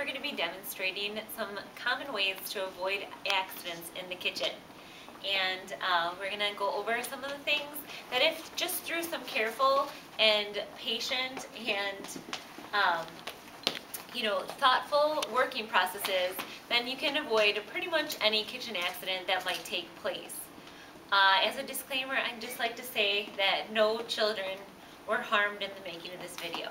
we're going to be demonstrating some common ways to avoid accidents in the kitchen. And we're going to go over some of the things that if just through some careful and patient and thoughtful working processes, then you can avoid pretty much any kitchen accident that might take place. As a disclaimer, I'd just like to say that no children were harmed in the making of this video.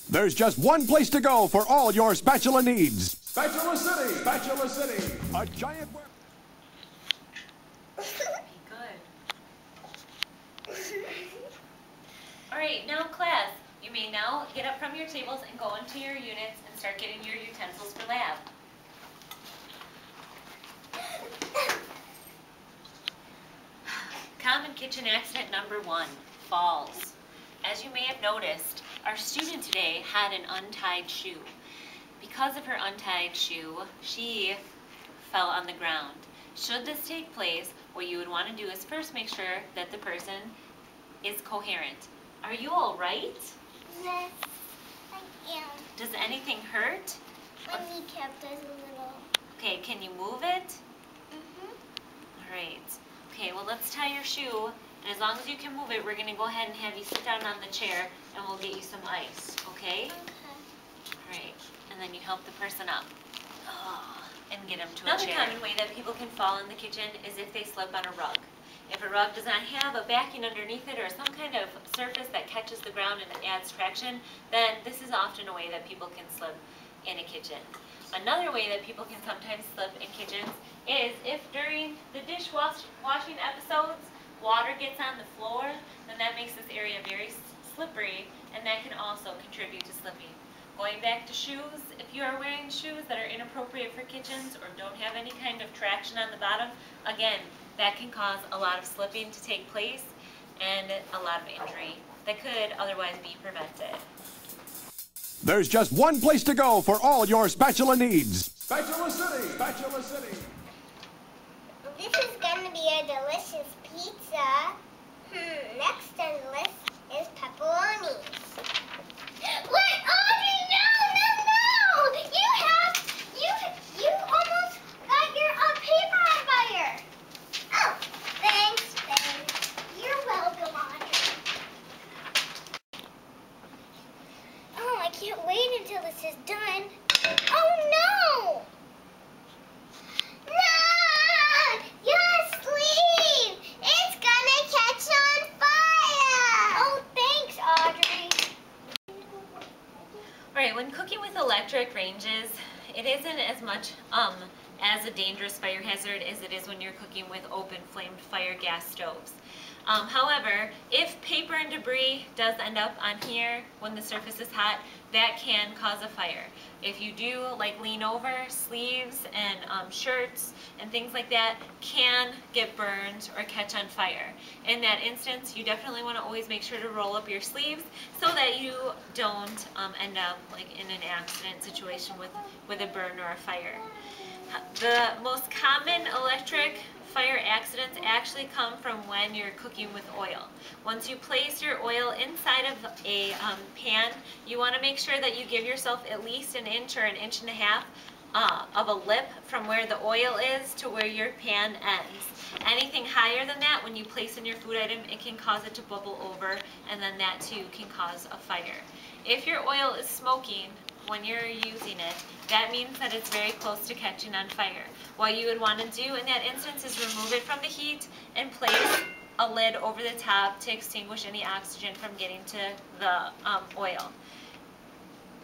There's just one place to go for all your spatula needs. Spatula City! Spatula City! A giant... Good. Alright, now class, you may now get up from your tables and go into your units and start getting your utensils for lab. Common kitchen accident number 1, falls. As you may have noticed, our student today had an untied shoe. Because of her untied shoe, she fell on the ground. Should this take place, what you would want to do is first make sure that the person is coherent. Are you all right? Yes, I am. Does anything hurt? My kneecap does a little. Okay, can you move it? Mm-hmm. All right. Okay, well let's tie your shoe, and as long as you can move it, we're going to go ahead and have you sit down on the chair, and we'll get you some ice, okay? Okay. All right, and then you help the person up. And get them to a chair. Another common way that people can fall in the kitchen is if they slip on a rug. If a rug does not have a backing underneath it or some kind of surface that catches the ground and adds traction, then this is often a way that people can slip in a kitchen. Another way that people can sometimes slip in kitchens is if during the dishwashing episodes, water gets on the floor, then that makes this area very slippery, and that can also contribute to slipping. Going back to shoes, if you are wearing shoes that are inappropriate for kitchens or don't have any kind of traction on the bottom, again, that can cause a lot of slipping to take place and a lot of injury that could otherwise be prevented. There's just one place to go for all your spatula needs. Spatula City! Spatula City! This is going to be a delicious pizza. Next on the list is pepperoni. What? Audrey, no! You almost got your paper on fire. Oh, thanks. You're welcome, Audrey. Oh, I can't wait until this is done. Oh, no! No! Just leave! It's gonna catch on fire! Oh, thanks, Audrey. Alright, when cooking with electric ranges, it isn't as much as a dangerous fire hazard as it is when you're cooking with open flamed fire gas stoves. However, if paper and debris does end up on here when the surface is hot, that can cause a fire. If you do like lean over, sleeves and shirts and things like that can get burned or catch on fire. In that instance, you definitely want to always make sure to roll up your sleeves so that you don't end up like in an accident situation with a burn or a fire. The most common electric fire accidents actually come from when you're cooking with oil. Once you place your oil inside of a pan, you want to make sure that you give yourself at least an inch or an inch and a half of a lip from where the oil is to where your pan ends. Anything higher than that, when you place in your food item, it can cause it to bubble over, and then that too can cause a fire. If your oil is smoking when you're using it, that means that it's very close to catching on fire. What you would want to do in that instance is remove it from the heat and place a lid over the top to extinguish any oxygen from getting to the oil.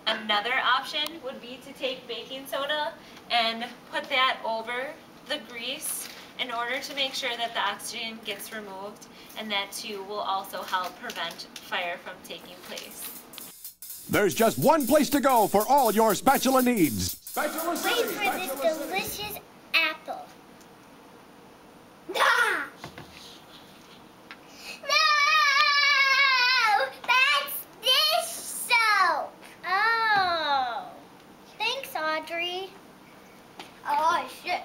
Another option would be to take baking soda and put that over the grease in order to make sure that the oxygen gets removed, and that too will also help prevent fire from taking place. There's just one place to go for all your spatula needs. Spatula City! Wait for this Spatula City! delicious apple. Ah! No! That's dish soap! Oh. Thanks, Audrey. Oh, shit.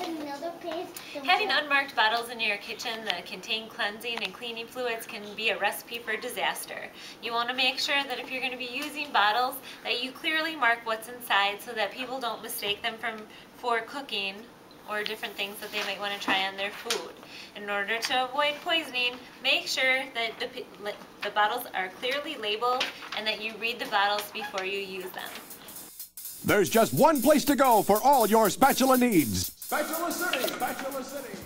Another piece. Having unmarked bottles in your kitchen that contain cleansing and cleaning fluids can be a recipe for disaster. You want to make sure that if you're going to be using bottles that you clearly mark what's inside so that people don't mistake them for cooking or different things that they might want to try on their food. In order to avoid poisoning, make sure that the bottles are clearly labeled and that you read the bottles before you use them. There's just one place to go for all your spatula needs. Spatula City! Spatula City!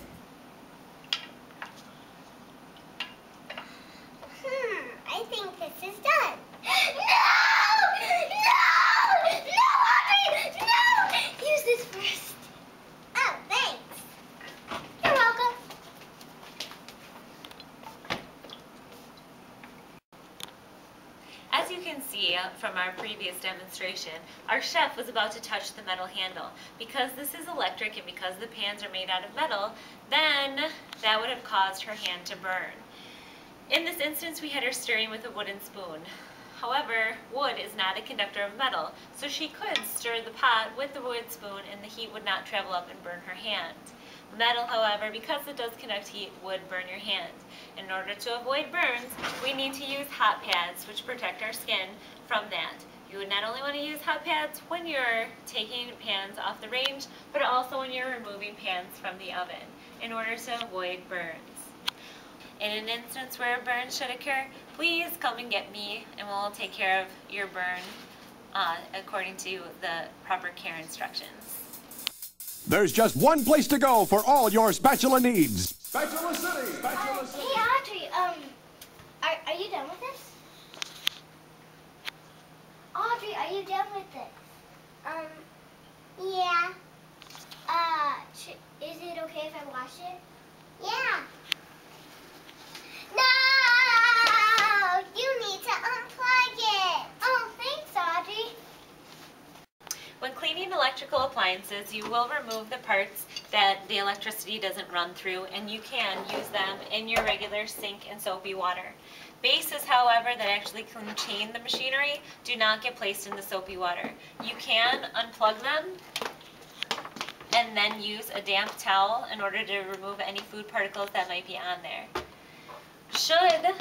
I think this is done. No! No! No, Audrey! No! Use this first. Oh, thanks. You're welcome. As you can see from our previous demonstration, our chef was about to touch the metal handle. Because this is electric and because the pans are made out of metal, then that would have caused her hand to burn. In this instance, we had her stirring with a wooden spoon. However, wood is not a conductor of metal, so she could stir the pot with the wood spoon and the heat would not travel up and burn her hand. Metal, however, because it does conduct heat, would burn your hand. In order to avoid burns, we need to use hot pads, which protect our skin from that. You would not only want to use hot pads when you're taking pans off the range, but also when you're removing pans from the oven, in order to avoid burns. In an instance where a burn should occur, please come and get me, and we'll take care of your burn according to the proper care instructions. There's just one place to go for all your spatula needs. Spatula City! Spatula City! Hey, Audrey, are you done with this? Audrey, are you done with this? Yeah. Is it okay if I wash it? Yeah. No! You need to unplug it. Oh, thanks, Audrey. When cleaning electrical appliances, you will remove the parts that the electricity doesn't run through, and you can use them in your regular sink and soapy water. Bases, however, that actually contain the machinery do not get placed in the soapy water. You can unplug them and then use a damp towel in order to remove any food particles that might be on there. Should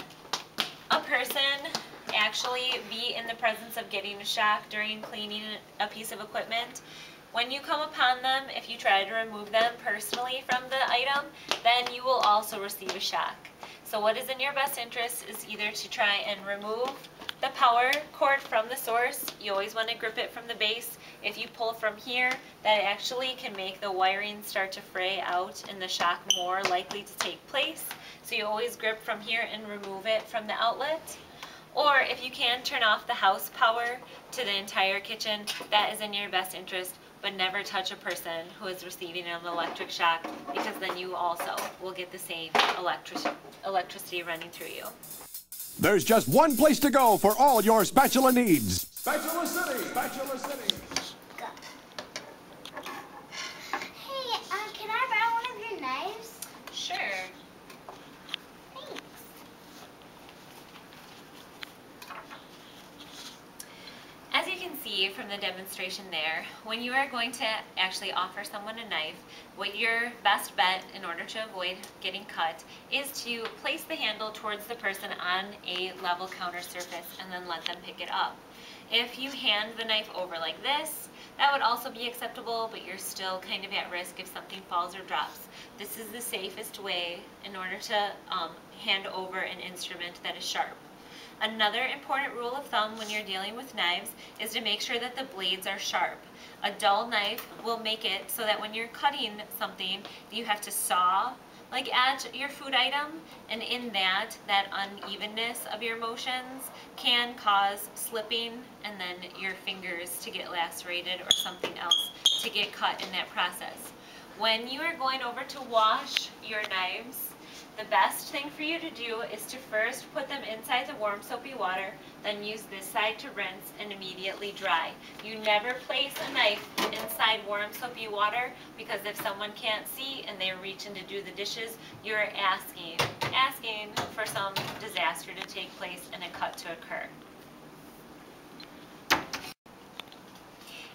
a person actually be in the presence of getting a shock during cleaning a piece of equipment, when you come upon them, if you try to remove them personally from the item, then you will also receive a shock. So what is in your best interest is either to try and remove the power cord from the source. You always want to grip it from the base. If you pull from here, that actually can make the wiring start to fray out and the shock more likely to take place. So you always grip from here and remove it from the outlet. Or if you can, turn off the house power to the entire kitchen. That is in your best interest, but never touch a person who is receiving an electric shock, because then you also will get the same electricity running through you. There's just one place to go for all your spatula needs. Spatula City! Spatula City! Go. Hey, can I borrow one of your knives? Sure. Thanks. As you can see from the demonstration there, when you are going to actually offer someone a knife, what your best bet in order to avoid getting cut is to place the handle towards the person on a level counter surface and then let them pick it up. If you hand the knife over like this, that would also be acceptable, but you're still kind of at risk if something falls or drops. This is the safest way in order to hand over an instrument that is sharp. Another important rule of thumb when you're dealing with knives is to make sure that the blades are sharp. A dull knife will make it so that when you're cutting something, you have to saw like at your food item, and in that unevenness of your motions can cause slipping and then your fingers to get lacerated or something else to get cut in that process. When you are going over to wash your knives, the best thing for you to do is to first put them inside the warm soapy water, then use this side to rinse and immediately dry. You never place a knife inside warm soapy water, because if someone can't see and they're reaching to do the dishes, you're asking for some disaster to take place and a cut to occur.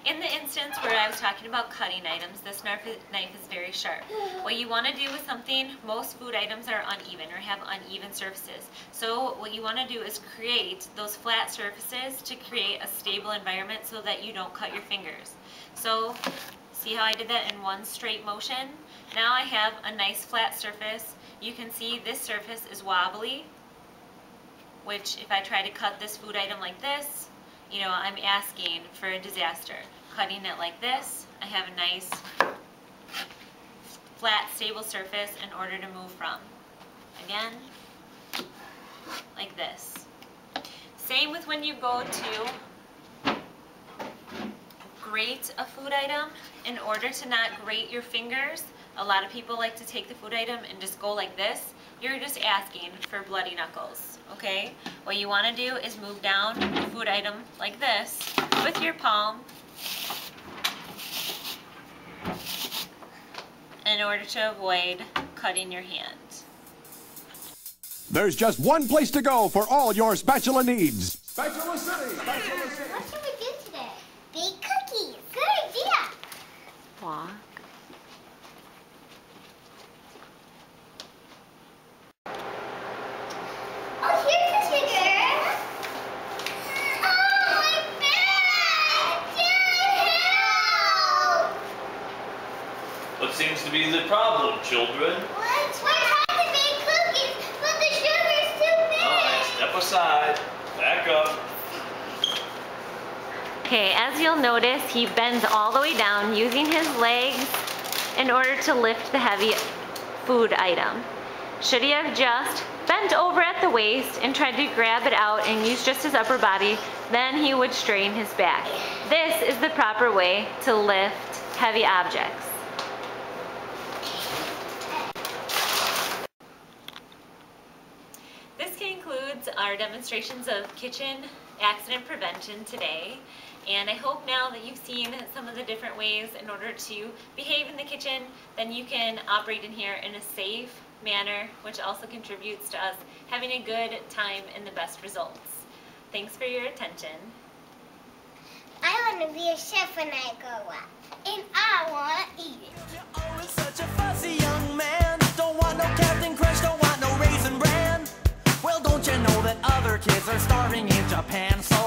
In the instance where I was talking about cutting items, this knife is very sharp. What you want to do with something, most food items are uneven or have uneven surfaces. So what you want to do is create those flat surfaces to create a stable environment so that you don't cut your fingers. So see how I did that in one straight motion? Now I have a nice flat surface. You can see this surface is wobbly, which if I try to cut this food item like this, you know, I'm asking for a disaster. Cutting it like this, I have a nice flat, stable surface in order to move from. Again, like this. Same with when you go to grate a food item. In order to not grate your fingers, a lot of people like to take the food item and just go like this. You're just asking for bloody knuckles, okay? What you want to do is move down the food item like this with your palm in order to avoid cutting your hand. There's just one place to go for all your spatula needs. Spatula City! Spatula City! What should we do today? Bake cookies. Good idea. Walk. Oh, here's the sugar. Oh, my back! Dad, help! What seems to be the problem, children? What? We're trying to bake cookies, but the sugar's too big. Alright, step aside. Back up. Okay, as you'll notice, he bends all the way down using his legs in order to lift the heavy food item. Should he have just bent over at the waist and tried to grab it out and use just his upper body, then he would strain his back. This is the proper way to lift heavy objects. This concludes our demonstrations of kitchen accident prevention today. And I hope now that you've seen some of the different ways in order to behave in the kitchen, then you can operate in here in a safe manner, which also contributes to us having a good time and the best results. Thanks for your attention. I want to be a chef when I grow up, and I want to eat it. You're always such a fussy young man. Don't want no Captain Crunch, don't want no Raisin Bran. Well, don't you know that other kids are starving in Japan? So